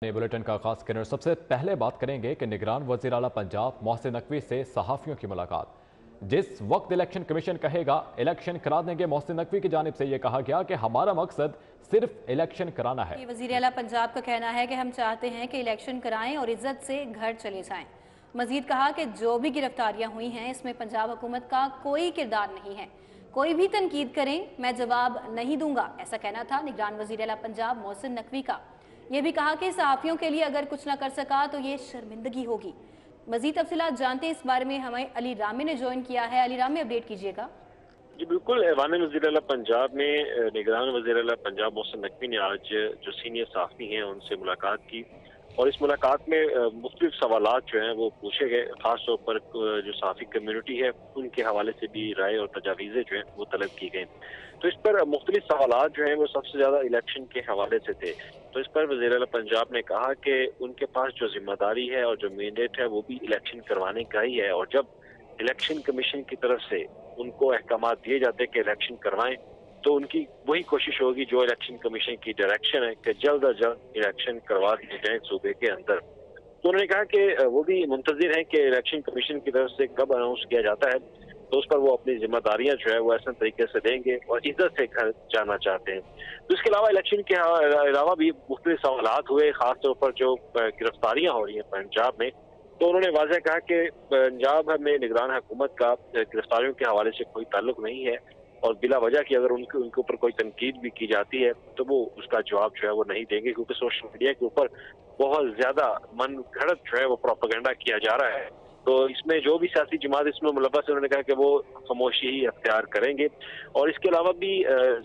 Bulletin का आगाज करने और सबसे पहले बात करेंगे कि निगरान वज़ीर आला पंजाब मोहसिन नकवी से सहाफ़ियों की मुलाकात। जिस वक्त इलेक्शन कमीशन कहेगा इलेक्शन करा देंगे, मोहसिन नकवी की जानिब से यह कहा गया कि हमारा मकसद सिर्फ इलेक्शन कराना है। वज़ीर आला पंजाब का कहना है कि हम चाहते हैं कि इलेक्शन कराएं और इज्जत से घर चले जाएं। मजीद कहा कि जो भी गिरफ्तारियां हुई हैं इसमें पंजाब हुकूमत का कोई किरदार नहीं है। कोई भी तनकीद करें मैं जवाब नहीं दूंगा, ऐसा कहना था निगरान वज़ीर आला पंजाब मोहसिन नकवी का। यह भी कहा कि सहाफ़ियों के लिए अगर कुछ ना कर सका तो ये शर्मिंदगी होगी। मजीद तफसीलात जानते हैं, इस बारे में हमें अली रामी ने ज्वाइन किया है। अली रामी, अपडेट कीजिएगा। जी बिल्कुल, ऐवान वज़ीर आला पंजाब में निगरान वज़ीर आला पंजाब मोहसिन नकवी ने आज जो सीनियर सहाफ़ी हैं उनसे मुलाकात की और इस मुलाकात में मुख्तलिफ सवालात जो हैं वो पूछे गए। खास तौर पर जो सहाफ़ी कम्यूनिटी है उनके हवाले से भी राय और तजावीज़ें जो हैं वो तलब की गई। तो इस पर मुख्तलिफ सवालात जो हैं वो सबसे ज़्यादा इलेक्शन के हवाले से थे। तो इस पर वज़ीर आला पंजाब ने कहा कि उनके पास जो जिम्मेदारी है और जो मैंडेट है वो भी इलेक्शन करवाने का ही है, और जब इलेक्शन कमीशन की तरफ से उनको अहकामात दिए जाते हैं कि इलेक्शन करवाएं, तो उनकी वही कोशिश होगी जो इलेक्शन कमीशन की डायरेक्शन है कि जल्द अज जल्द इलेक्शन करवा दिए जाए सूबे के अंदर। तो उन्होंने कहा कि वो भी मुंतजिर हैं कि इलेक्शन कमीशन की तरफ से कब अनाउंस किया जाता है, तो उस पर वो अपनी जिम्मेदारियां जो है वो ऐसे तरीके से देंगे और इज्जत से घर जाना चाहते हैं। तो इसके अलावा इलेक्शन के अलावा भी मुख्तलिफ सवालात हुए, खासतौर पर जो गिरफ्तारियां हो रही हैं पंजाब में। तो उन्होंने वाज़ह कहा कि पंजाब में निगरान हुकूमत का गिरफ्तारियों के हवाले से कोई ताल्लुक नहीं है, और बिला वजह की अगर उनके ऊपर कोई तनकीद भी की जाती है तो वो उसका जवाब जो है वो नहीं देंगे, क्योंकि सोशल मीडिया के ऊपर बहुत ज्यादा मन घड़त जो है वो प्रोपेगेंडा किया जा रहा है। तो इसमें जो भी सियासी जमात इसमें मुलव्वस है उन्होंने कहा कि वो खामोशी ही अख्तियार करेंगे। और इसके अलावा भी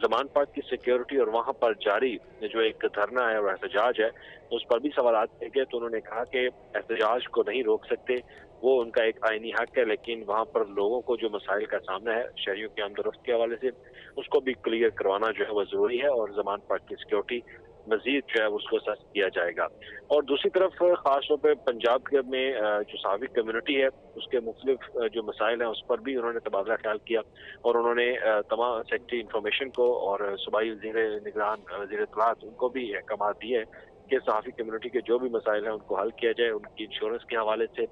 जमान पाक की सिक्योरिटी और वहाँ पर जारी जो एक धरना है और एहतजाज है उस पर भी सवाल किए गए। तो उन्होंने कहा कि एहतजाज को नहीं रोक सकते, वो उनका एक आईनी हक है, लेकिन वहाँ पर लोगों को जो मसाइल का सामना है शहरियों की आमदोरफ्त के हवाले से उसको भी क्लियर करवाना जो है वो जरूरी है, और जमान पाक की सिक्योरिटी मजीद जो है उसको सख्त किया जाएगा। और दूसरी तरफ खास तौर पर पंजाब में जो सहाफ़ी कम्यूनिटी है उसके मुख्तलिफ जो मसाइल हैं उस पर भी उन्होंने तबादला ख्याल किया, और उन्होंने तमाम सेक्रेटरी इंफॉर्मेशन को और सूबाई वज़ीर निगरान वज़ीर इत्तलात उनको भी अहकाम दिए कि सहाफ़ी कम्यूनिटी के जो भी मसाइल हैं उनको हल किया जाए, उनकी इंश्योरेंस के हवाले से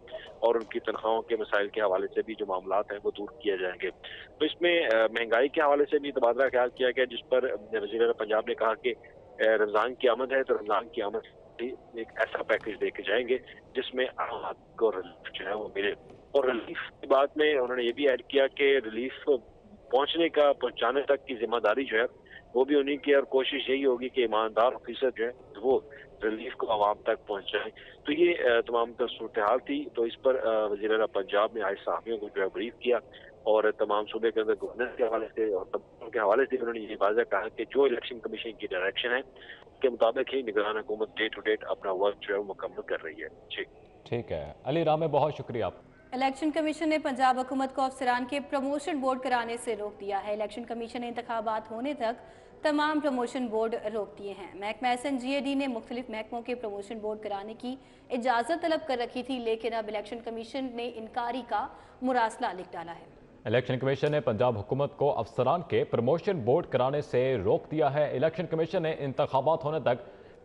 और उनकी तनख्वाहों के मसाइल के हवाले से भी जो मामलात हैं वो दूर किए जाएंगे। तो इसमें महंगाई के हवाले से भी तबादला ख्याल किया गया, जिस पर वज़ीर आला पंजाब ने कहा कि रमज़ान की आमद है तो रमज़ान की आमद एक ऐसा पैकेज दे के जाएंगे जिसमें आम आदमी को रिलीफ जो है वो मिले। और रिलीफ की बात में उन्होंने ये भी ऐड किया कि रिलीफ पहुंचाने तक की जिम्मेदारी जो है वो भी उन्हीं की, और कोशिश यही होगी कि ईमानदार ऑफिसर जो है वो रिलीफ को आवाम तक पहुंचाएं। तो ये तमाम सूरत हाल थी। तो इस पर वज़ीर आला पंजाब ने आज सहाफ़ियों को जो है ब्रीफ किया और तमाम सूबे के अंदर गवर्नेंस के हवाले से और तमाम के हवाले से उन्होंने ये वाज़ह कहा कि जो इलेक्शन कमीशन की डायरेक्शन है उसके मुताबिक ही निगरान हुकूमत डे टू डेट अपना वर्क जो है वो मुकम्मल कर रही है। जी ठीक है अली रामे, बहुत शुक्रिया आप। इलेक्शन कमीशन ने पंजाब हुकूमत को अफसरान के प्रमोशन बोर्ड कराने से रोक दिया है। इलेक्शन कमीशन ने इंतखाबात होने तक तमाम प्रमोशन बोर्ड रोक दिए हैं। महकमा SNGAD ने मुख्तलिफ महकमों के प्रमोशन बोर्ड कराने की इजाज़त तलब कर रखी थी, लेकिन अब इलेक्शन कमीशन ने इनकारी का मुरासला लिख डाला है। इलेक्शन कमीशन ने पंजाब हुकूमत को अफसरान के प्रमोशन बोर्ड कराने से रोक दिया है। इलेक्शन कमीशन ने इंतखाबात होने तक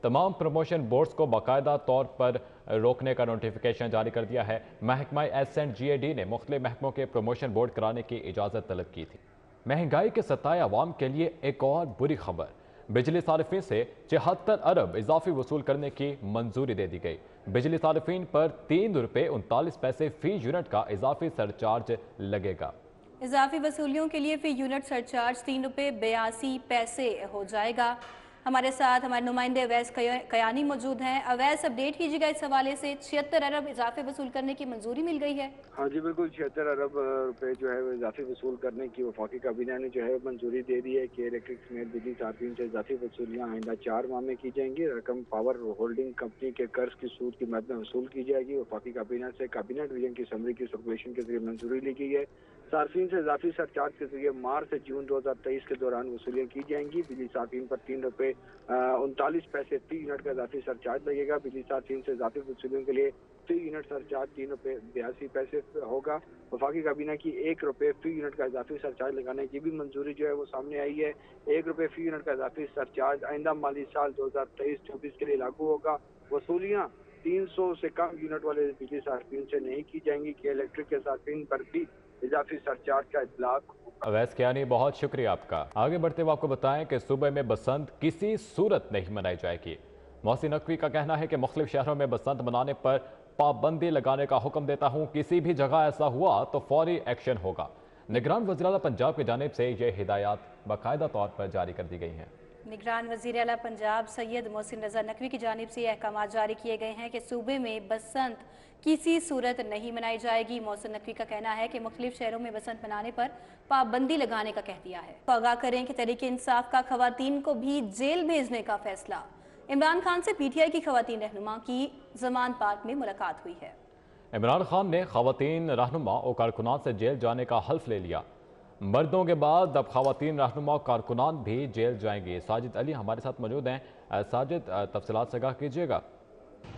तमाम प्रमोशन बोर्ड्स को बाकायदा तौर पर रोकने का नोटिफिकेशन जारी कर दिया है। महकमा SNGAD ने मुख्तलिफ महकमों के प्रमोशन बोर्ड कराने की इजाज़त तलब की थी। महंगाई के सताए अवाम के लिए एक और बुरी खबर, बिजली सारिफिन से 74 अरब इजाफी वसूल करने की मंजूरी दे दी गई। बिजली सारिफिन पर ₹3.39 फी यूनिट का इजाफी सरचार्ज लगेगा। इजाफी वसूलियों के लिए फी यूनिट सरचार्ज ₹3.82 हो जाएगा। हमारे साथ हमारे नुमाइंदे अवैस कयानी मौजूद हैं। अवैस, अपडेट कीजिएगा इस हवाले से। 76 अरब इजाफे वसूल करने की मंजूरी मिल गई है। हाँ जी बिल्कुल, 76 अरब रुपए जो है वो इजाफी वसूल करने की वफाकी काबीना ने जो है मंजूरी दे दी है कि इलेक्ट्रिक समेत बिजली सार्फिन से इजाफी वसूलियाँ आइंदा 4 माह में की जाएंगी। रकम पावर होल्डिंग कंपनी के कर्ज की सूद की मद में वसूल की जाएगी। वफाकी काबीना से काबीना डिवीजन की असम्बली की सर्कुलेशन के जरिए मंजूरी ली गई है। सार्फिन से इजाफी सरचार्ज के जरिए मार्च से जून 2023 के दौरान वसूलियाँ की जाएंगी। बिजली सार्फिन पर ₹3.39 फी यूनिट का इजाफी सरचार्ज लगेगा। बिजली सार्फिन से इजाफी वसूलियों के लिए फी यूनिट सरचार्ज ₹3.82 होगा। वफाकी काबीना की ₹1 फी यूनिट का इजाफी सरचार्ज लगाने की भी मंजूरी जो है वो सामने आई है। ₹1 फी यूनिट का इजाफी सरचार्ज आइंदा माली साल 2023-24 के लिए लागू होगा। वसूलियाँ 300 से कम यूनिट वाले बिजली सार्फिन से नहीं की जाएंगी कि इलेक्ट्रिक के सार्फिन पर भी इजाफी सरचार्ज का इतलाक। अवैस कियानी, बहुत शुक्रिया आपका। आगे बढ़ते हुए आपको बताएं कि सूबे में बसंत किसी सूरत नहीं मनाई जाएगी। मोहसिन नकवी का कहना है कि मुख्तलिफ शहरों में बसंत मनाने पर पाबंदी लगाने का हुक्म देता हूँ, किसी भी जगह ऐसा हुआ तो फौरी एक्शन होगा। निगरान वज़ीर-ए-आला पंजाब की जानिब से ये हिदायत बाकायदा तौर पर जारी कर दी गई हैं। निगरान वज़ीर-ए-आला पंजाब सैयद मोहसिन रज़ा नकवी की जानिब से अहकाम जारी किए गए हैं कि सूबे में बसंत किसी सूरत नहीं मनाई जाएगी। मोहसिन नकवी का कहना है कि मुख्तलिफ शहरों में बसंत मनाने पर पाबंदी लगाने का कह दिया है। तो आगाह करें कि तहरीक इंसाफ का खवातीन को भी जेल भेजने का फैसला। इमरान खान से पीटीआई की खवातीन रहनुमा की जमान पार्क में मुलाकात हुई है। इमरान खान ने खवातीन रहनुमा और कारकुनान से जेल जाने का हल्फ ले लिया। मर्दों के बाद अब खवातीन रहनुमा और कारकुनान भी जेल जाएंगे। साजिद अली हमारे साथ मौजूद हैं। साजिद, तफसीलात से आगाह कीजिएगा।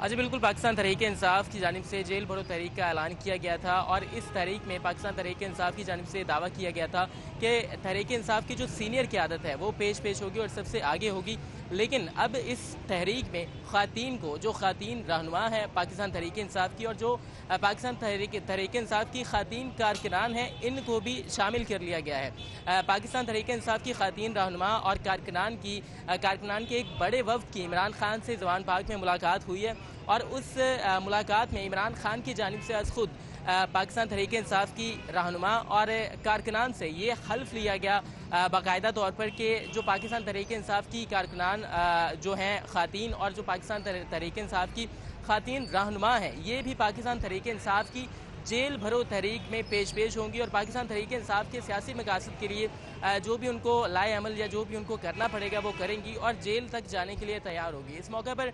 जी बिल्कुल, पाकिस्तान तहरीक इंसाफ की जानिब से जेल भरो तहरीक का ऐलान किया गया था और इस तहरीक में पाकिस्तान तहरीक इंसाफ की जानिब से दावा किया गया था कि तहरीक इंसाफ की जो सीनियर क़यादत है वो पेश होगी और सबसे आगे होगी। लेकिन अब इस तहरीक में ख़ातीन को, जो ख़ातीन रहनुमा है पाकिस्तान तहरीक इंसाफ की और जो पाकिस्तान तहरीक इंसाफ की ख़ातीन कारकुनान हैं, इनको भी शामिल कर लिया गया है। पाकिस्तान तहरीक इंसाफ की ख़ातीन रहनुमा और कारकुनान के एक बड़े वफ़द की इमरान खान से जवान पार्क में मुलाकात हुई है और उस मुलाकात में इमरान खान की जानिब से आज खुद पाकिस्तान तहरीक इंसाफ की रहनुमा और कारकुनान से ये हल्फ लिया गया बाकायदा तौर पर कि जो पाकिस्तान तहरीक इंसाफ की कारकुनान जो हैं ख़ातीन और जो पाकिस्तान तहरीक इंसाफ की ख़ातीन रहनुमा हैं, ये भी पाकिस्तान तहरीक इंसाफ की जेल भरो तहरीक में पेश होंगी और पाकिस्तान तहरीक इंसाफ के सियासी मकासद के लिए जो भी उनको लाए अमल या जो भी उनको करना पड़ेगा वो करेंगी और जेल तक जाने के लिए तैयार होगी। इस मौके पर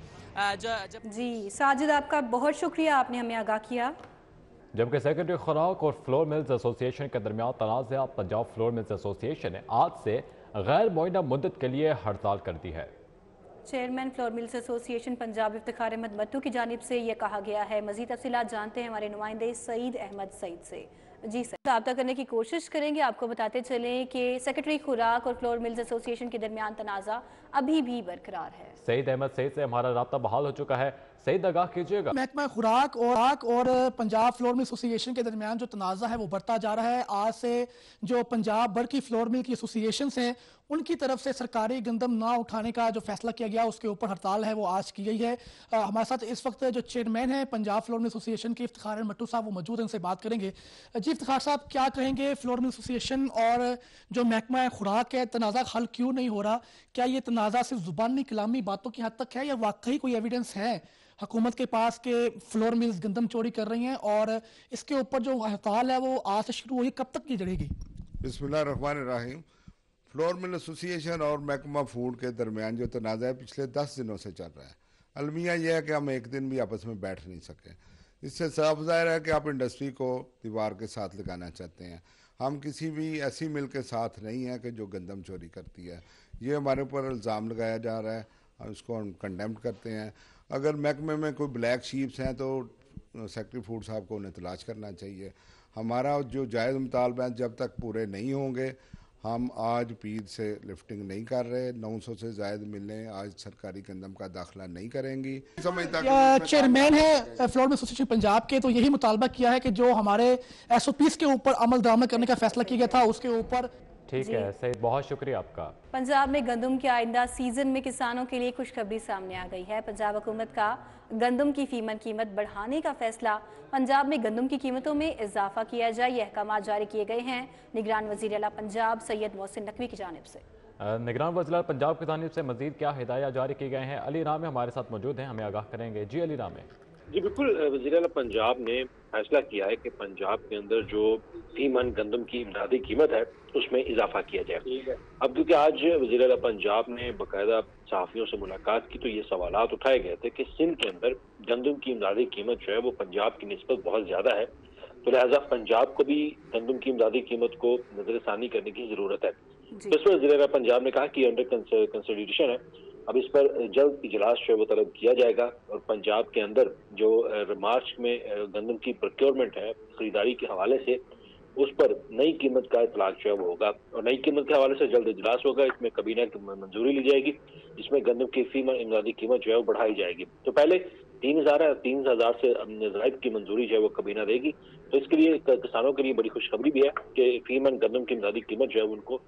जी साजिद, आपका बहुत शुक्रिया, आपने हमें आगाह किया। जबकि सेक्रेटरी खुराक और फ्लोर मिल्स एसोसिएशन के दरमियान तनाज़ा, पंजाब फ्लोर मिल्स एसोसिएशन ने आज से गैर मुअय्यना मुद्दत के लिए हड़ताल कर दी है। Chairman flour mills association Punjab Iftikhar Ahmed Mattu की जानिब से ये कहा गया है। मज़ीद तफसीलात जानते हैं हमारे नुमाइंदे सईद अहमद सईद से। जी सर, रब्ता करने की कोशिश करेंगे। आपको बताते चलें कि सेक्रेटरी खुराक और फ्लोर मिल्स एसोसिएशन के दरमियान तनाज़ा अभी भी बरकरार है। सईद अहमद सईद से हमारा रब्ता बहाल हो चुका है। सईद, आगाह कीजिएगा। महकमा खुराक और पंजाब फ्लोर मिल एसोसिएशन के दरमियान जो तनाज़ा है वो बढ़ता जा रहा है। आज से जो पंजाब भर की फ्लोर मिल की एसोसिएशन हैं उनकी तरफ से सरकारी गंदम ना उठाने का जो फैसला किया गया उसके ऊपर हड़ताल है वो आज की गई है। हमारे साथ इस वक्त जो चेयरमैन है पंजाब फ्लोर मिल एसोसिएशन के इफ्तिखार अहमद मट्टू साहब वो मौजूद हैं, उनसे बात करेंगे। जी इफ्तिखार साहब, क्या कहेंगे, फ्लोर मिल एसोसिएशन और जो महकमा खुराक है तनाज़ा हल क्यों नहीं हो रहा? क्या ये तनाज़ा सिर्फ जुबानी कलामी बातों की हद तक है या वाकई कोई एविडेंस है हुकूमत के पास के फ्लोर मिल्स गंदम चोरी कर रही हैं और इसके ऊपर जो हड़ताल है वो आज से शुरू हुई, कब तक की जड़ेगी? बिस्मिल्लाहिर्रहमानिर्रहीम। फ्लोर मिल एसोसिएशन और महकमा फूड के दरमियान जो तनाज़ा है पिछले 10 दिनों से चल रहा है। अलमिया यह है कि हम एक दिन भी आपस में बैठ नहीं सके। इससे साफ ज़ाहिर है कि आप इंडस्ट्री को दीवार के साथ लगाना चाहते हैं। हम किसी भी ऐसी मिल के साथ नहीं हैं कि जो गंदम चोरी करती है। ये हमारे ऊपर इल्ज़ाम लगाया जा रहा है, हम इसको हम कंडेम करते हैं। अगर महकमे में कोई ब्लैक शीप्स हैं तो सेक्रेटरी फूड साहब को उन्हें तलाश करना चाहिए। हमारा जो जायज़ मुतालबा जब तक पूरे नहीं होंगे हम आज पीर से लिफ्टिंग नहीं कर रहे। 900 से ज़ायद मिलें आज सरकारी गंदम का दाखिला नहीं करेंगी। चेयरमैन है फ्लोर मिल एसोसिएशन पंजाब के, तो यही मुतालबा किया है कि जो हमारे SOPs के ऊपर अमल दरामद करने का फैसला किया गया था उसके ऊपर। ठीक है सईद, बहुत शुक्रिया आपका। पंजाब में गंदम के आइंदा सीजन में किसानों के लिए खुशखबरी सामने आ गई है। पंजाब हुकूमत का गंदम की फीमन कीमत बढ़ाने का फैसला। पंजाब में गंदम की कीमतों में इजाफा किया जाए, ये अहकाम जारी किए गए हैं निगरान वज़ीर-ए-आला पंजाब सैयद मोहसिन नकवी की जानिब से। निगरान वज़ीर-ए-आला पंजाब की जानिब से मजीद क्या हिदायत जारी की गए हैं, अली रामे हमारे साथ मौजूद हैं, हमें आगाह करेंगे। जी अली रामे। जी बिल्कुल, वज़ीर-ए-आला पंजाब ने फैसला किया है कि पंजाब के अंदर जो फी मन गंदम की इमदादी कीमत है उसमें इजाफा किया जाए। अब क्योंकि आज वज़ीर-ए-आला पंजाब ने बाकायदा सहाफ़ियों से मुलाकात की तो ये सवालात उठाए गए थे कि सिंध के अंदर गंदम की इमदादी कीमत जो है वो पंजाब की निस्बत बहुत ज़्यादा है, तो लिहाजा पंजाब को भी गंदम की इमदादी कीमत को नजरसानी करने की ज़रूरत है। तो इस पर वज़ीर-ए-आला पंजाब ने कहा कि अंडर कंसिडरेशन है, अब इस पर जल्द इजलास जो है वो तलब किया जाएगा और पंजाब के अंदर जो मार्च में गंदम की प्रोक्योरमेंट है खरीदारी के हवाले से उस पर नई कीमत का इतलाक जो है वो होगा। और नई कीमत के हवाले से जल्द इजलास होगा, इसमें काबीना की मंजूरी ली जाएगी, जिसमें गंदम की फी मन इमदादी कीमत जो है वो बढ़ाई जाएगी। तो पहले 3,000 से जायद की मंजूरी जो है वो काबीना देगी। तो इसके लिए किसानों के लिए बड़ी खुशखबरी भी है कि फी मन गंदम की इमदादी कीमत जो है उनको।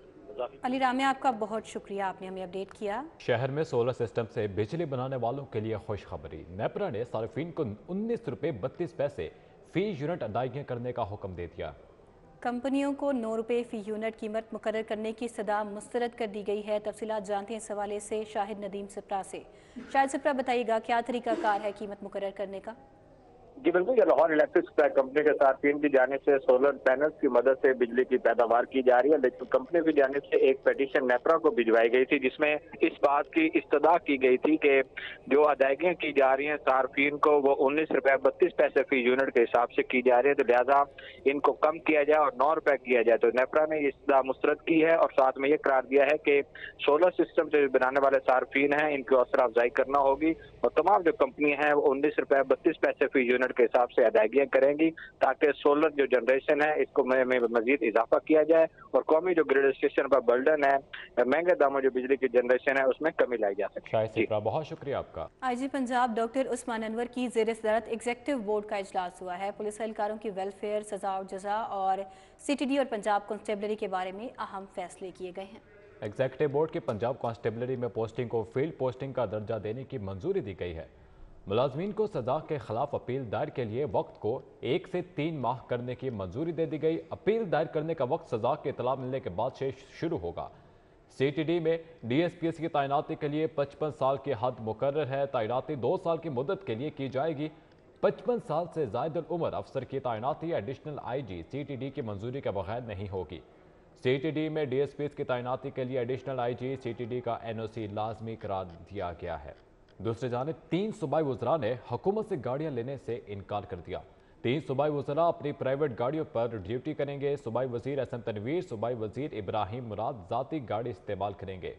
अली रामिया, आपका बहुत शुक्रिया, आपने हमें अपडेट किया। शहर में सोलर सिस्टम से बिजली बनाने वालों के लिए खुशखबरी। नेपरा ने सार्फिन को 19 रुपये 32 पैसे फी यूनिट अदायगी करने का हुक्म दे दिया। कंपनियों को 9 रुपये फी यूनिट कीमत मुकर्रर करने की सदा मुस्तरद कर दी गई है। तफसीलात जानते हैं इस हवाले से शाहिद नदीम सिप्रा से। शाहिद सिप्रा, बताइएगा क्या तरीकाकार है कीमत मुकर्रर करने का? जी बिल्कुल, ये लाहौर इलेक्ट्रिक सप्लाई कंपनी के सार्फिन की जानिब से सोलर पैनल्स की मदद से बिजली की पैदावार की जा रही है, लेकिन कंपनी की जानिब से एक पेटिशन नेपरा को भिजवाई गई थी, जिसमें इस बात की इस्तदा की गई थी कि जो अदायगियां की जा रही हैं सार्फिन को वो 19 रुपये 32 पैसे फी यूनिट के हिसाब से की जा रही है, तो लिहाजा इनको कम किया जाए और 9 रुपये किया जाए। तो नेपरा ने इस्तदा मुस्तरद की है और साथ में ये करार दिया है कि सोलर सिस्टम से बनाने वाले सार्फिन हैं, इनकी हौसला अफजाई करना होगी और तमाम जो कंपनी हैं वो 19 रुपये 32 पैसे फी यूनिट के हिसाब से अदायगियां करेंगी, ताकि सोलर जो जनरेशन है इसको में मजीद इजाफा किया जाए और कौमी जो ग्रिड स्टेशन पर बर्डन है, महंगे दामों जो बिजली की जनरेशन है, उसमें कमी लाई जा सके। बहुत शुक्रिया आपका। IG पंजाब डॉक्टर उस्मान अनवर की ज़ेर सदारत एग्जीक्यूटिव बोर्ड का इजलास हुआ है। पुलिस एहलकारों की वेलफेयर, सजा और जजा और CTD और पंजाब कांस्टेबलरी के बारे में अहम फैसले किए गए हैं। एग्जीक्यूटिव बोर्ड की पंजाब कांस्टेबलरी में पोस्टिंग को फील्ड पोस्टिंग का दर्जा देने की मंजूरी दी गई है। मुलाजमीन को सजा के खिलाफ अपील दायर के लिए वक्त को 1 से 3 माह करने की मंजूरी दे दी गई। अपील दायर करने का वक्त सजा की इतला मिलने के बाद से शुरू होगा। CTD में DSPS की तैनाती के लिए 55 साल की हद मुकर्रर है। तैनाती 2 साल की मुद्दत के लिए की जाएगी। 55 साल से ज़ायद उम्र अफसर की तैनाती एडिशनल IG CTD की मंजूरी के बगैर नहीं होगी। CTD में DSPS की तैनाती के लिए एडिशनल IG CTD का NOC लाजमी करार दिया गया है। दूसरी जानिब 3 सूबाई वज़रा ने हुकूमत से गाड़ियां लेने से इनकार कर दिया। 3 सूबाई वज़रा अपनी प्राइवेट गाड़ियों पर ड्यूटी करेंगे। सूबाई वज़ीर SM तनवीर, सूबाई वज़ीर इब्राहिम मुराद ज़ाती गाड़ी इस्तेमाल करेंगे।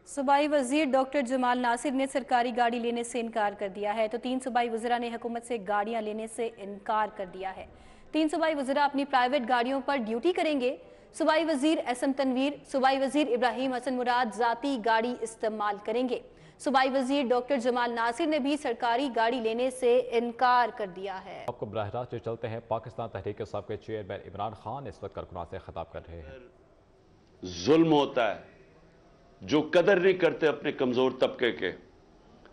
सूबाई वज़ीर डॉक्टर जमाल नासिर ने सरकारी गाड़ी लेने से इनकार कर दिया है, तो 3 सूबाई वज़रा ने हुकूमत से गाड़ियां लेने से इनकार कर दिया है। 3 सूबाई वज़रा अपनी प्राइवेट गाड़ियों पर ड्यूटी करेंगे। सूबाई वज़ीर SM तनवीर, सूबाई वज़ीर इब्राहिम हसन मुराद ज़ाती गाड़ी इस्तेमाल करेंगे। सूबाई वज़ीर डॉक्टर जमाल नासिर ने भी सरकारी गाड़ी लेने से इनकार कर दिया है। आपको बराह रास्त जो चलते हैं, पाकिस्तान तहरीक इंसाफ के चेयरमैन इमरान खान इस वक्त कारकुनां से खिताब कर रहे हैं। जुल्म होता है, जो कदर नहीं करते अपने कमजोर तबके के,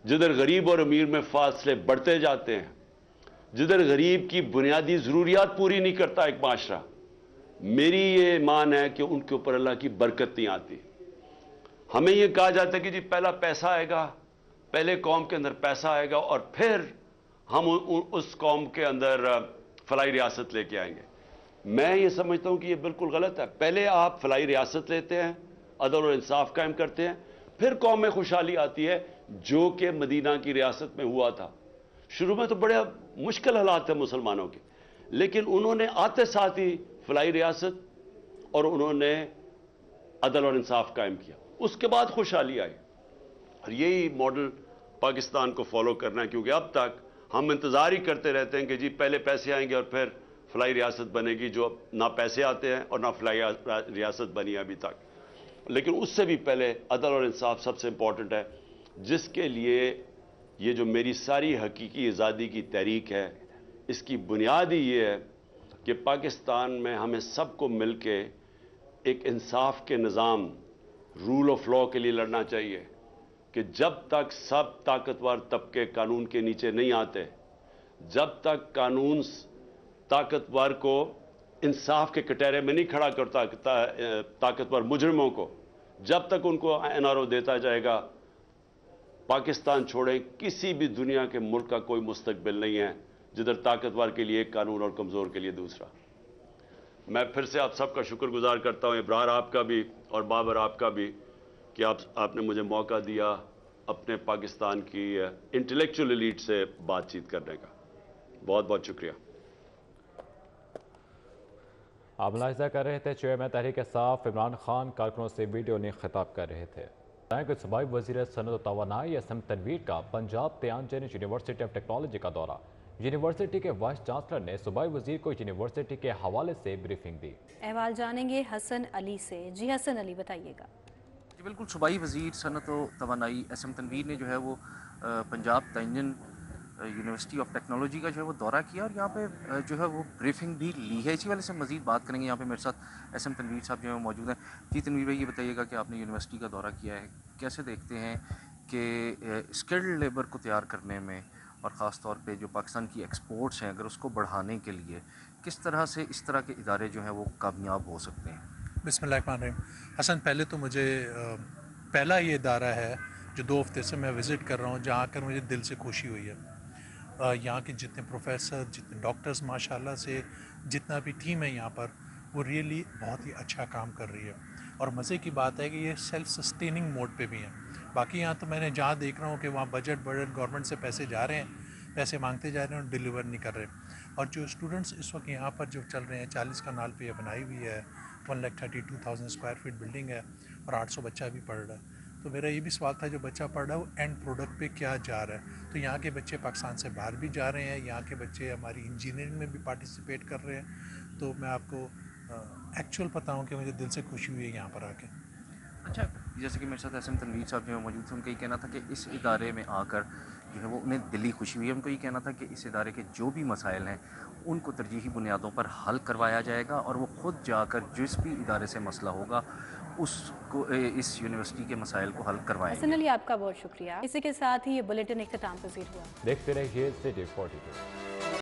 जिधर गरीब और अमीर में फासले बढ़ते जाते हैं, जिधर गरीब की बुनियादी जरूरियात पूरी नहीं करता एक माशरा, मेरी ये मान है कि उनके ऊपर अल्लाह की बरकत नहीं आती। हमें ये कहा जाता है कि जी पहला पैसा आएगा, पहले कौम के अंदर पैसा आएगा और फिर हम उस कौम के अंदर फलाई रियासत लेके आएंगे। मैं ये समझता हूं कि ये बिल्कुल गलत है। पहले आप फलाई रियासत लेते हैं, अदल और इंसाफ कायम करते हैं, फिर कौम में खुशहाली आती है, जो कि मदीना की रियासत में हुआ था। शुरू में तो बड़े मुश्किल हालात थे मुसलमानों के, लेकिन उन्होंने आते साथ ही फलाई रियासत और उन्होंने अदल और इंसाफ कायम किया, उसके बाद खुशहाली आई। और यही मॉडल पाकिस्तान को फॉलो करना है, क्योंकि अब तक हम इंतजार ही करते रहते हैं कि जी पहले पैसे आएंगे और फिर फलाई रियासत बनेगी, जो ना पैसे आते हैं और ना फलाई रियासत बनी अभी तक। लेकिन उससे भी पहले अदल और इंसाफ सबसे इंपॉर्टेंट है, जिसके लिए ये जो मेरी सारी हकीकी आज़ादी की तहरीक है, इसकी बुनियाद ही ये है कि पाकिस्तान में हमें सबको मिल के एक इंसाफ के निज़ाम, रूल ऑफ लॉ के लिए लड़ना चाहिए कि जब तक सब ताकतवर तबके कानून के नीचे नहीं आते, जब तक कानून ताकतवर को इंसाफ के कटहरे में नहीं खड़ा करता ताकतवर मुजरिमों को, जब तक उनको NRO देता जाएगा, पाकिस्तान छोड़े किसी भी दुनिया के मुल्क का कोई मुस्तकबिल नहीं है, जिधर ताकतवर के लिए एक कानून और कमज़ोर के लिए दूसरा। मैं फिर से आप सबका शुक्रगुजार करता हूं, इब्रार आपका भी और बाबर आपका भी, कि आपने मुझे मौका दिया अपने पाकिस्तान की इंटेलेक्चुअल एलीट से बातचीत करने का। बहुत बहुत शुक्रिया। आप मुलाहिजा कर रहे थे चेयरमैन तहरीक इंसाफ इमरान खान कारकुनों से वीडियो लिंक खिताब कर रहे थे। कि सूबाई वज़ीर सनत और तवानाई एस एम तनवीर का पंजाब त्यानचंद यूनिवर्सिटी ऑफ टेक्नोलॉजी का दौरा। यूनिवर्सिटी के वाइस चांसलर ने सूबाई वज़ीर को यूनिवर्सिटी के हवाले से ब्रीफिंग दी। अहवाल जानेंगे हसन अली से। जी हसन अली, बताइएगा। जी बिल्कुल, सूबाई वज़ीर सनत और तवानाई एस एम तनवीर ने जो है वो पंजाब त्यानचंद यूनिवर्सिटी ऑफ टेक्नोलॉजी का जो है वो दौरा किया और यहाँ पे जो है वो ब्रीफिंग भी ली है। इसी वाले से मज़ीद बात करेंगे। यहाँ पे मेरे साथ एस एम तनवीर साहब जो है मौजूद हैं। जी तनवीर भाई, ये बताइएगा कि आपने यूनिवर्सिटी का दौरा किया है, कैसे देखते हैं कि स्किल्ड लेबर को तैयार करने में और ख़ास तौर पे जो पाकिस्तान की एक्सपोर्ट्स हैं अगर उसको बढ़ाने के लिए किस तरह से इस तरह के इदारे जो हैं वो कामयाब हो सकते हैं? बिस्मिल्लाहिर्रहमानिर्रहीम। हसन, पहले तो मुझे पहला ये इदारा है जो 2 हफ्ते से मैं विज़िट कर रहा हूँ, जहाँ आकर मुझे दिल से खुशी हुई है। यहाँ के जितने प्रोफेसर, जितने डॉक्टर्स माशाल्लाह से, जितना भी टीम है यहाँ पर, वो रियली बहुत ही अच्छा काम कर रही है। और मज़े की बात है कि ये सेल्फ सस्टेनिंग मोड पे भी है। बाकी यहाँ तो मैंने जहाँ देख रहा हूँ कि वहाँ बजट गवर्नमेंट से पैसे जा रहे हैं, पैसे मांगते जा रहे हैं और डिलीवर नहीं कर रहे। और जो स्टूडेंट्स इस वक्त यहाँ पर जो चल रहे हैं, 40 कनाल पे ये बनाई हुई है, 1,32,000 स्क्वायर फीट बिल्डिंग है और 800 बच्चा भी पढ़ रहा है। तो मेरा ये भी सवाल था, जो बच्चा पढ़ रहा है वो एंड प्रोडक्ट पे क्या जा रहा है। तो यहाँ के बच्चे पाकिस्तान से बाहर भी जा रहे हैं, यहाँ के बच्चे हमारी इंजीनियरिंग में भी पार्टिसिपेट कर रहे हैं। तो मैं आपको एक्चुअल बताऊँ कि मुझे दिल से खुशी हुई है यहाँ पर आके। अच्छा, जैसे कि मेरे साथ एस एम तनवीर साहब जो है मौजूद थे, उनका ये कहना था कि इस इदारे में आकर जो है वो उन्हें दिली खुशी हुई है। उनको ये कहना था कि इस इदारे के जो भी मसाइल हैं उनको तरजीही बुनियादों पर हल करवाया जाएगा और वो ख़ुद जाकर जिस भी इदारे से मसला होगा उसको इस यूनिवर्सिटी के मसाइल को हल करवाएंगे। हसन अली, आपका बहुत शुक्रिया। इसी के साथ ही ये बुलेटिन इख्तिताम पज़ीर हुआ। देखते रहिए सिटी 42।